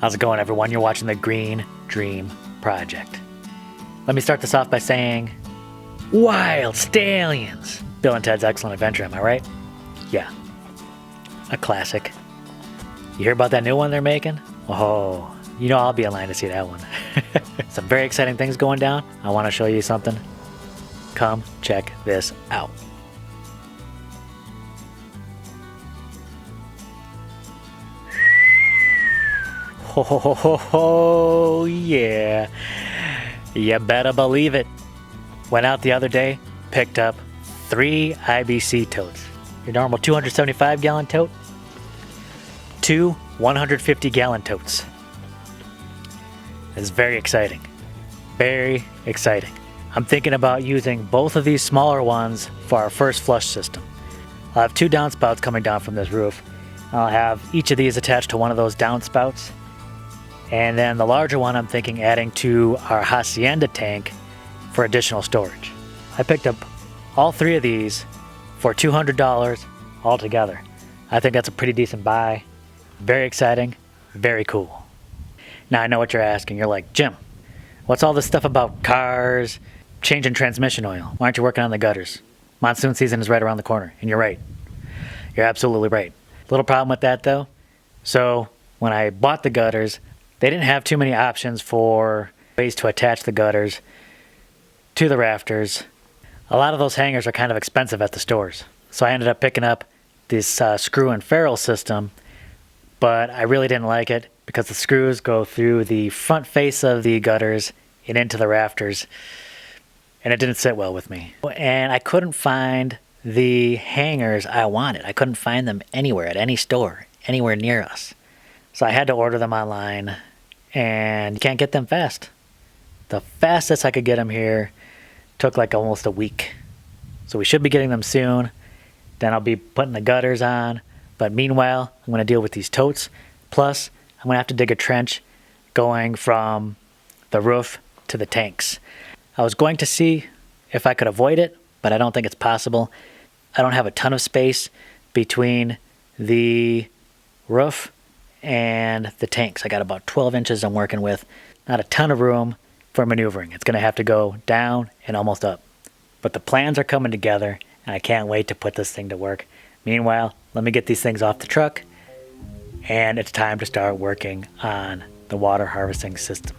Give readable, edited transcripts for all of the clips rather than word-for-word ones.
How's it going, everyone? You're watching the Green Dream Project. Let me start this off by saying, Wild Stallions! Bill and Ted's Excellent Adventure, am I right? Yeah. A classic. You hear about that new one they're making? Oh, you know I'll be in line to see that one. Some very exciting things going down. I want to show you something. Come check this out. Oh, yeah. You better believe it. Went out the other day, picked up 3 IBC totes. Your normal 275 gallon tote, 2 150 gallon totes. It's very exciting. Very exciting. I'm thinking about using both of these smaller ones for our first flush system. I'll have 2 downspouts coming down from this roof. I'll have each of these attached to one of those downspouts. And then the larger one I'm thinking adding to our hacienda tank for additional storage. I picked up all 3 of these for $200 altogether. I think that's a pretty decent buy. Very exciting, very cool. Now I know what you're asking. You're like, Jim, what's all this stuff about cars, changing transmission oil? Why aren't you working on the gutters? Monsoon season is right around the corner, and you're right. You're absolutely right. Little problem with that though. So when I bought the gutters, they didn't have too many options for ways to attach the gutters to the rafters. A lot of those hangers are kind of expensive at the stores. So I ended up picking up this screw and ferrule system, but I really didn't like it because the screws go through the front face of the gutters and into the rafters, and it didn't sit well with me. And I couldn't find the hangers I wanted. I couldn't find them anywhere at any store, anywhere near us. So I had to order them online, and you can't get them fast. The fastest I could get them here took like almost a week. So we should be getting them soon. Then I'll be putting the gutters on. But meanwhile, I'm going to deal with these totes. Plus, I'm going to have to dig a trench going from the roof to the tanks. I was going to see if I could avoid it, but I don't think it's possible. I don't have a ton of space between the roof and the tanks. I got about 12 inches I'm working with. Not a ton of room for maneuvering. It's going to have to go down and almost up. But the plans are coming together, and I can't wait to put this thing to work. Meanwhile, let me get these things off the truck, and it's time to start working on the water harvesting system.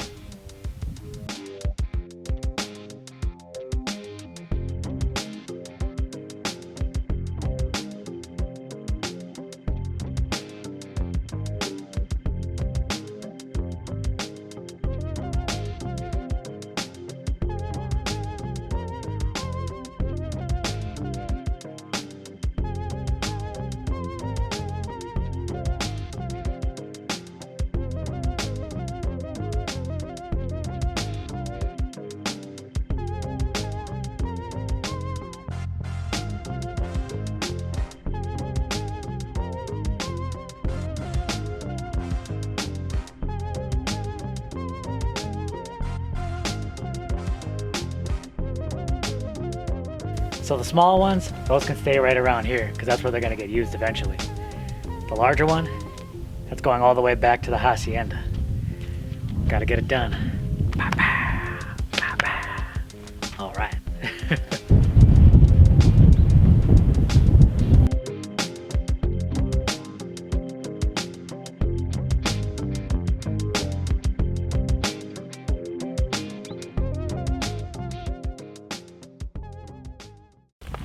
So the small ones, those can stay right around here because that's where they're going to get used eventually. The larger one, that's going all the way back to the hacienda. Got to get it done. All right.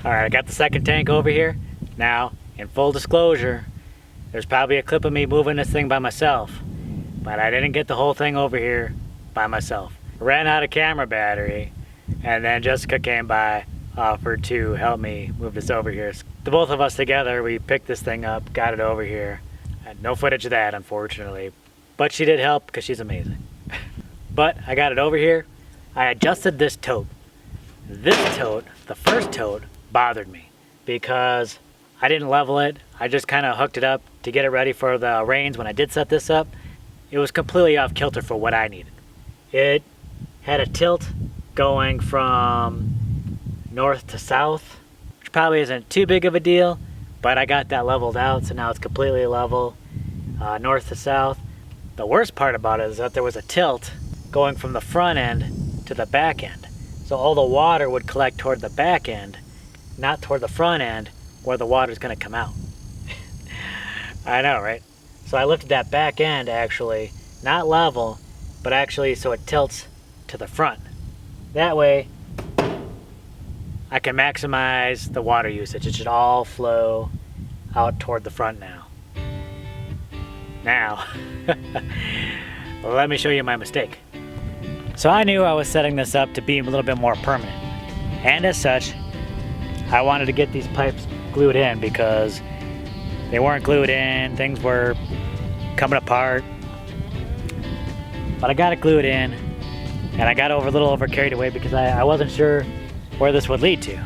Alright, I got the second tank over here. Now, in full disclosure, there's probably a clip of me moving this thing by myself, but I didn't get the whole thing over here by myself. I ran out of camera battery, and then Jessica came by, offered to help me move this over here. The both of us together, we picked this thing up, got it over here. No footage of that, unfortunately, but she did help because she's amazing. But I got it over here. I adjusted this tote. This tote, the first tote, bothered me because I didn't level it. I just kind of hooked it up to get it ready for the rains. When I did set this up, it was completely off kilter for what I needed. It had a tilt going from north to south, which probably isn't too big of a deal, but I got that leveled out, so now it's completely level, north to south. The worst part about it is that there was a tilt going from the front end to the back end. So all the water would collect toward the back end, not toward the front end where the water's gonna come out. I know, right? So I lifted that back end actually, not level, but actually so it tilts to the front. That way, I can maximize the water usage. It should all flow out toward the front now. Now, let me show you my mistake. So I knew I was setting this up to be a little bit more permanent. And as such, I wanted to get these pipes glued in because they weren't glued in, things were coming apart. But I got it glued in, and I got a little over carried away because I wasn't sure where this would lead to.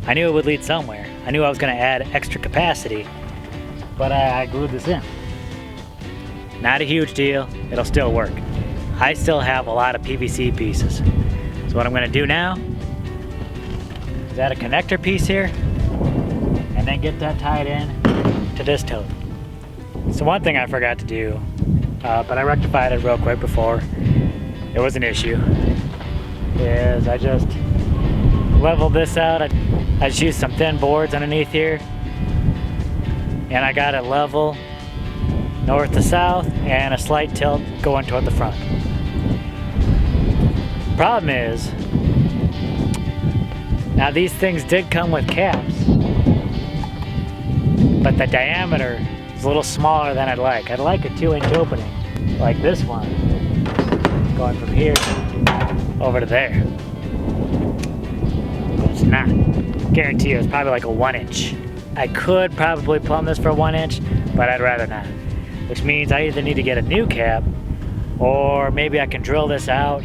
I knew it would lead somewhere. I knew I was gonna add extra capacity, but I glued this in. Not a huge deal, it'll still work. I still have a lot of PVC pieces. So what I'm gonna do now is add a connector piece here, and then get that tied in to this tote. So one thing I forgot to do, but I rectified it real quick before it was an issue, is I just leveled this out. I just used some thin boards underneath here, and I got it level north to south and a slight tilt going toward the front. Problem is, now these things did come with caps, but the diameter is a little smaller than I'd like. I'd like a 2-inch opening, like this one, going from here over to there. But it's not. Guarantee you it's probably like a 1-inch. I could probably plumb this for 1 inch, but I'd rather not. Which means I either need to get a new cap, or maybe I can drill this out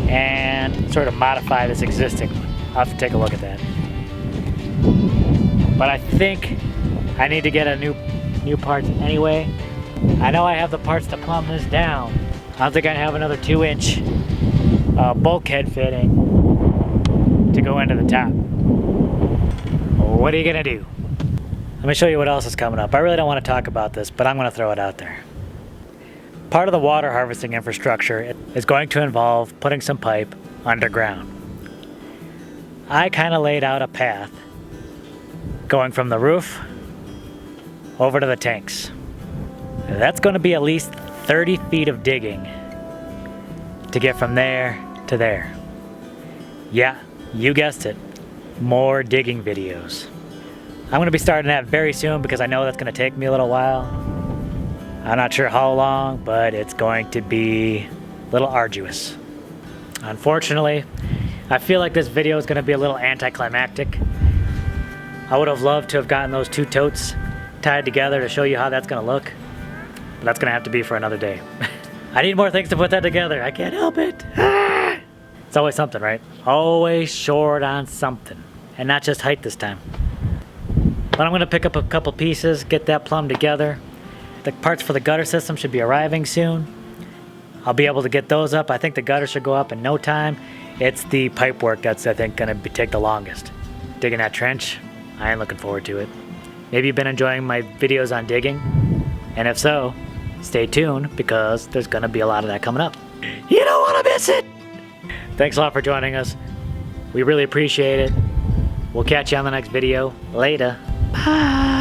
and sort of modify this existing one. I'll have to take a look at that. But I think I need to get a new parts anyway. I know I have the parts to plumb this down. I don't think I have another 2-inch bulkhead fitting to go into the top. What are you gonna do? Let me show you what else is coming up. I really don't want to talk about this, but I'm gonna throw it out there. Part of the water harvesting infrastructure is going to involve putting some pipe underground. I kind of laid out a path going from the roof over to the tanks. That's going to be at least 30 feet of digging to get from there to there. Yeah, you guessed it, more digging videos. I'm going to be starting that very soon because I know that's going to take me a little while. I'm not sure how long, but it's going to be a little arduous. Unfortunately, I feel like this video is going to be a little anticlimactic. I would have loved to have gotten those two totes tied together to show you how that's going to look, but that's going to have to be for another day. I need more things to put that together. I can't help it. Ah! It's always something, right? Always short on something, and not just height this time. But I'm going to pick up a couple pieces, get that plumbed together. The parts for the gutter system should be arriving soon. I'll be able to get those up. I think the gutter should go up in no time. It's the pipe work that's, I think, going to take the longest. Digging that trench, I ain't looking forward to it. Maybe you've been enjoying my videos on digging, and if so, stay tuned because there's going to be a lot of that coming up. You don't want to miss it! Thanks a lot for joining us. We really appreciate it. We'll catch you on the next video. Later. Bye!